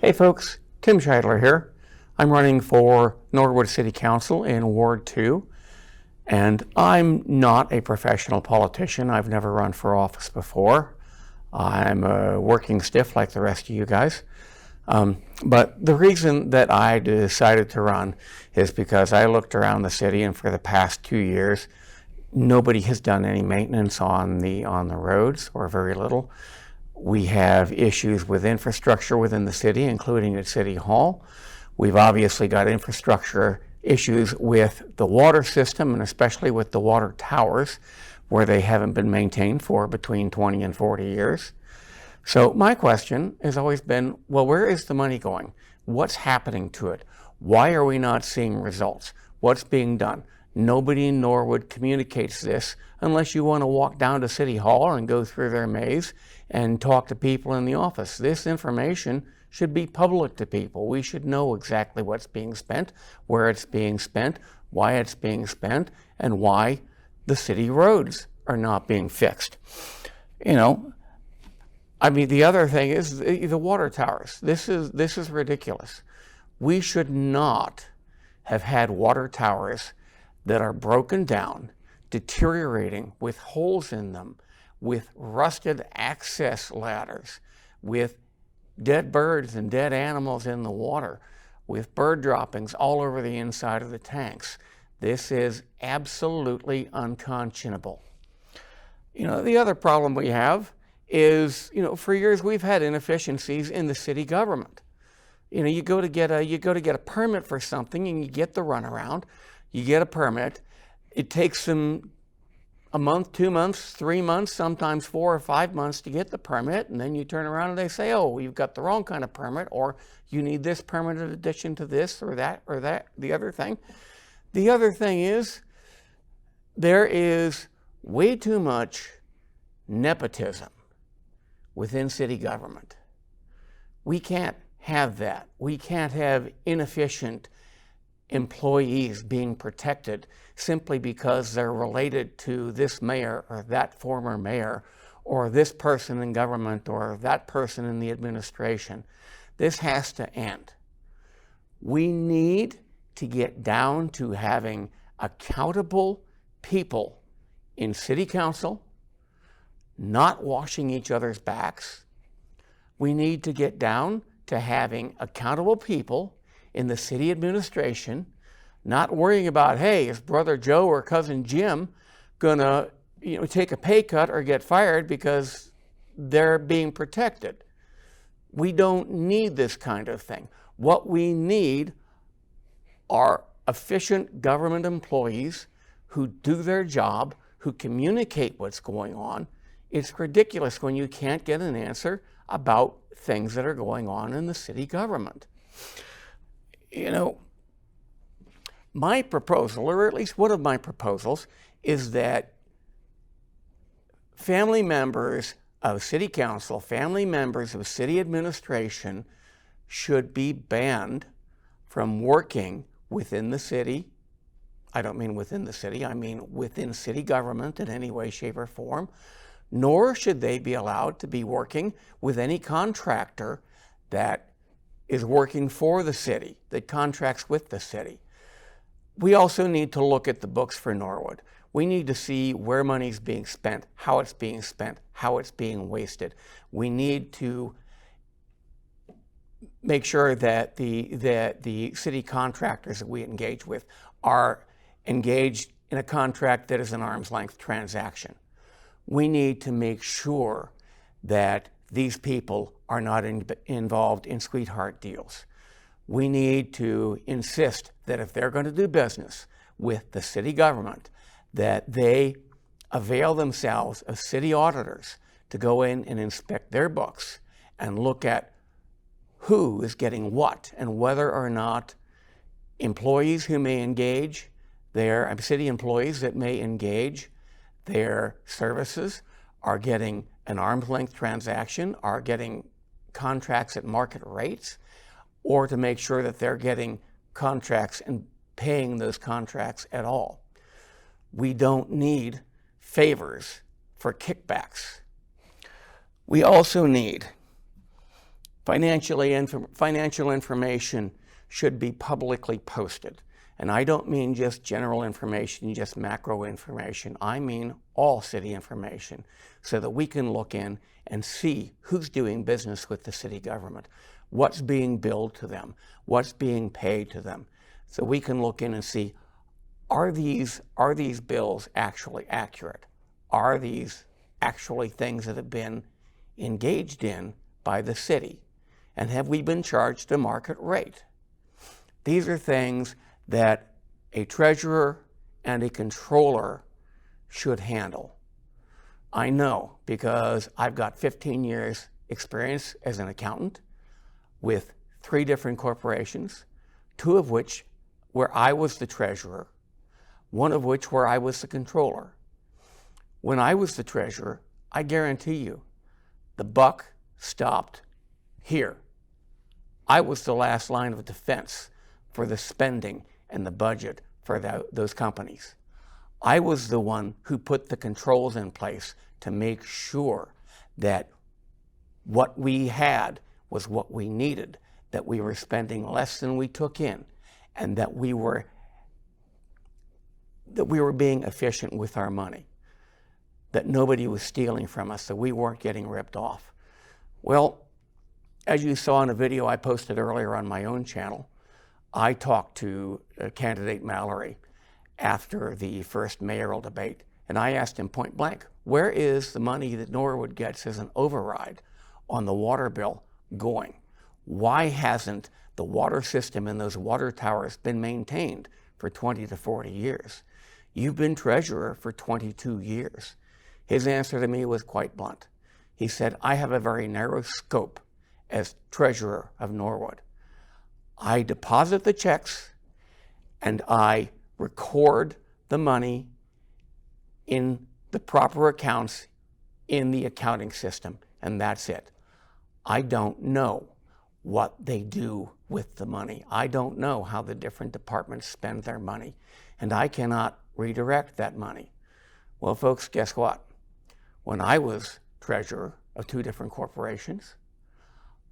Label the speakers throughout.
Speaker 1: Hey folks, Tim Scheidler here. I'm running for Norwood City Council in Ward 2, and I'm not a professional politician. I've never run for office before. I'm a working stiff like the rest of you guys. But the reason that I decided to run is because I looked around the city, and for the past 2 years, nobody has done any maintenance on the roads, or very little. We have issues with infrastructure within the city, including at City Hall. We've obviously got infrastructure issues with the water system, and especially with the water towers, where they haven't been maintained for between 20 and 40 years. So my question has always been, well, where is the money going? What's happening to it? Why are we not seeing results? What's being done? Nobody in Norwood communicates this unless you want to walk down to City Hall and go through their maze and talk to people in the office. This information should be public to people. We should know exactly what's being spent, where it's being spent, why it's being spent, and why the city roads are not being fixed. You know, I mean, the other thing is the water towers. This is ridiculous. We should not have had water towers that are broken down, deteriorating, with holes in them, with rusted access ladders, with dead birds and dead animals in the water, with bird droppings all over the inside of the tanks. This is absolutely unconscionable. You know, the other problem we have is, for years we've had inefficiencies in the city government. You go to get a permit for something, and you get the runaround. You get a permit. It takes them a month, 2 months, 3 months, sometimes 4 or 5 months to get the permit, and then you turn around and they say, oh, you've got the wrong kind of permit, or you need this permit in addition to this or that, the other thing. The other thing is, there is way too much nepotism within city government. We can't have that. We can't have inefficient employees being protected simply because they're related to this mayor or that former mayor or this person in government or that person in the administration. This has to end. We need to get down to having accountable people in city council, not washing each other's backs. We need to get down to having accountable people in the city administration, not worrying about, hey, is brother Joe or cousin Jim gonna take a pay cut or get fired because they're being protected. We don't need this kind of thing. What we need are efficient government employees who do their job, who communicate what's going on. It's ridiculous when you can't get an answer about things that are going on in the city government. My proposal, or at least one of my proposals, is that family members of city council, family members of city administration should be banned from working within the city. I don't mean within the city, I mean within city government in any way, shape, or form. Nor should they be allowed to be working with any contractor that is working for the city, that contracts with the city. We also need to look at the books for Norwood. We need to see where money's being spent, how it's being spent, how it's being wasted. We need to make sure that the city contractors that we engage with are engaged in a contract that is an arm's length transaction. We need to make sure that these people are not involved in sweetheart deals. We need to insist that if they're going to do business with the city government, that they avail themselves of city auditors to go in and inspect their books and look at who is getting what and whether or not employees who may engage, city employees that may engage their services are getting an arm's length transaction, are getting contracts at market rates, or to make sure that they're getting contracts and paying those contracts at all. We don't need favors for kickbacks. We also need Financial information should be publicly posted. And I don't mean just general information, just macro information. I mean all city information, so that we can look in and see who's doing business with the city government, what's being billed to them, what's being paid to them. So we can look in and see, are these bills actually accurate? Are these actually things that have been engaged in by the city? And have we been charged a market rate? These are things that a treasurer and a controller should handle. I know, because I've got 15 years experience as an accountant with 3 different corporations, 2 of which where I was the treasurer, 1 of which where I was the controller. When I was the treasurer, I guarantee you, the buck stopped here. I was the last line of defense for the spending and the budget for those companies. I was the one who put the controls in place to make sure that what we had was what we needed, that we were spending less than we took in, and that we were being efficient with our money, that nobody was stealing from us, that we weren't getting ripped off. Well, as you saw in a video I posted earlier on my own channel, I talked to candidate Mallory after the first mayoral debate, and I asked him point blank, where is the money that Norwood gets as an override on the water bill going? Why hasn't the water system and those water towers been maintained for 20 to 40 years? You've been treasurer for 22 years. His answer to me was quite blunt. He said, I have a very narrow scope as treasurer of Norwood. I deposit the checks and I record the money in the proper accounts in the accounting system, and that's it. I don't know what they do with the money. I don't know how the different departments spend their money, and I cannot redirect that money. Well, folks, guess what? When I was treasurer of 2 different corporations,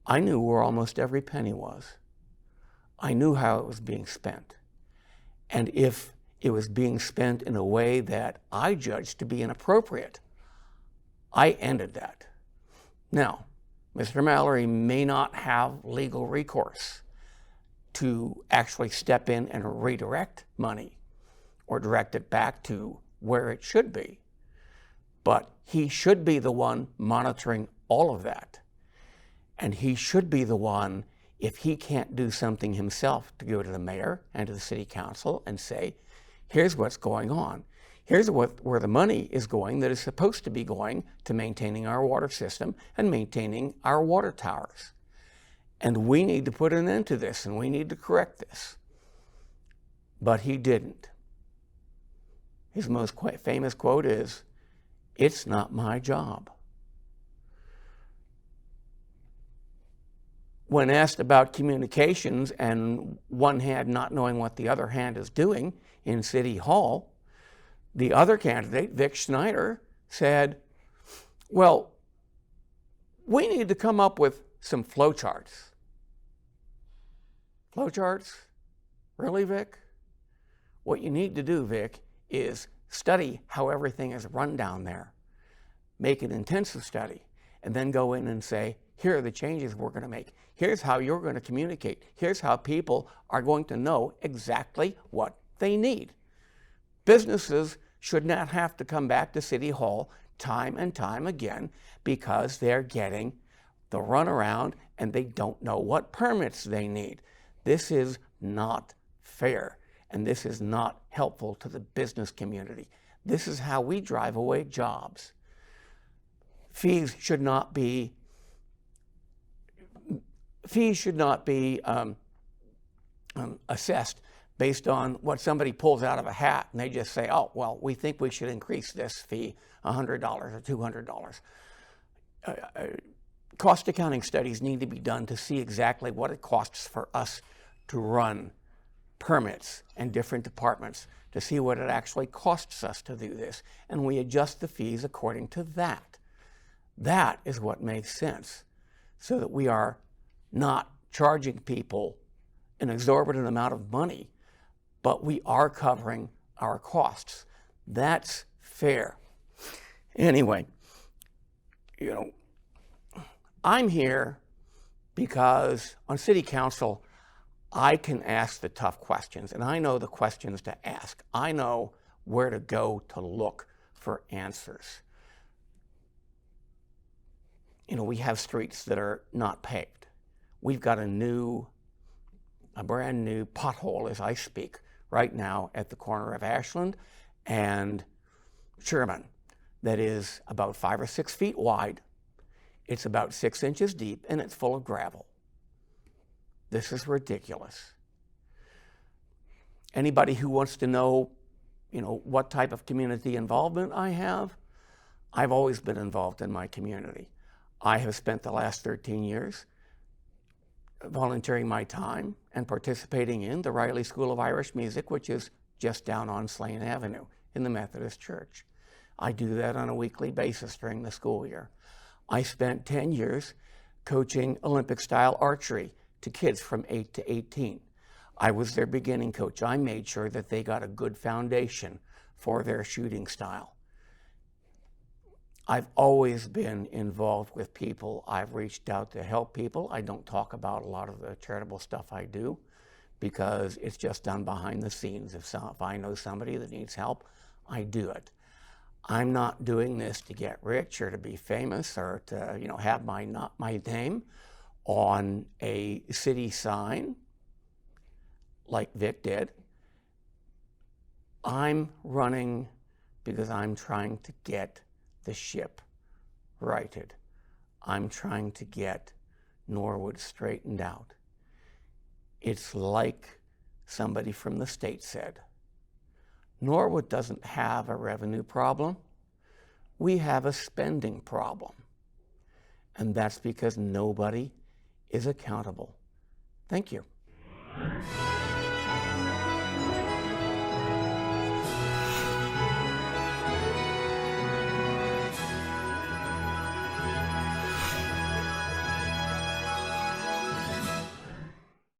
Speaker 1: I knew where almost every penny was. I knew how it was being spent. And if it was being spent in a way that I judged to be inappropriate, I ended that. Now, Mr. Mallory may not have legal recourse to actually step in and redirect money or direct it back to where it should be, but he should be the one monitoring all of that. And he should be the one, if he can't do something himself, to go to the mayor and to the city council and say, here's what's going on. Here's where the money is going that is supposed to be going to maintaining our water system and maintaining our water towers. And we need to put an end to this, and we need to correct this. But he didn't. His most famous quote is, "It's not my job." When asked about communications and one hand not knowing what the other hand is doing in City Hall, the other candidate, Vic Schneider, said, well, we need to come up with some flowcharts. Flowcharts? Really, Vic? What you need to do, Vic, is study how everything is run down there. Make an intensive study, and then go in and say, here are the changes we're going to make. Here's how you're going to communicate. Here's how people are going to know exactly what they need. Businesses should not have to come back to City Hall time and time again because they're getting the runaround and they don't know what permits they need. This is not fair, and this is not helpful to the business community. This is how we drive away jobs. Fees should not be assessed based on what somebody pulls out of a hat and they just say, oh, well, we think we should increase this fee $100 or $200. Cost accounting studies need to be done to see exactly what it costs for us to run permits and different departments, to see what it actually costs us to do this, and we adjust the fees according to that. That is what makes sense, so that we are not charging people an exorbitant amount of money, but we are covering our costs. That's fair. Anyway, I'm here because on City Council, I can ask the tough questions, and I know the questions to ask. I know where to go to look for answers. We have streets that are not paved. We've got a brand new pothole as I speak right now at the corner of Ashland and Sherman that is about 5 or 6 feet wide. It's about 6 inches deep and it's full of gravel. This is ridiculous. Anybody who wants to know, what type of community involvement I have, I've always been involved in my community. I have spent the last 13 years volunteering my time and participating in the Riley School of Irish Music, which is just down on Slane Avenue in the Methodist Church. I do that on a weekly basis during the school year. I spent 10 years coaching Olympic-style archery to kids from 8 to 18. I was their beginning coach. I made sure that they got a good foundation for their shooting style. I've always been involved with people. I've reached out to help people. I don't talk about a lot of the charitable stuff I do because it's just done behind the scenes. If I know somebody that needs help, I do it. I'm not doing this to get rich or to be famous or to, have my name on a city sign like Vic did. I'm running because I'm trying to get the ship righted. I'm trying to get Norwood straightened out. It's like somebody from the state said, Norwood doesn't have a revenue problem. We have a spending problem. And that's because nobody is accountable. Thank you.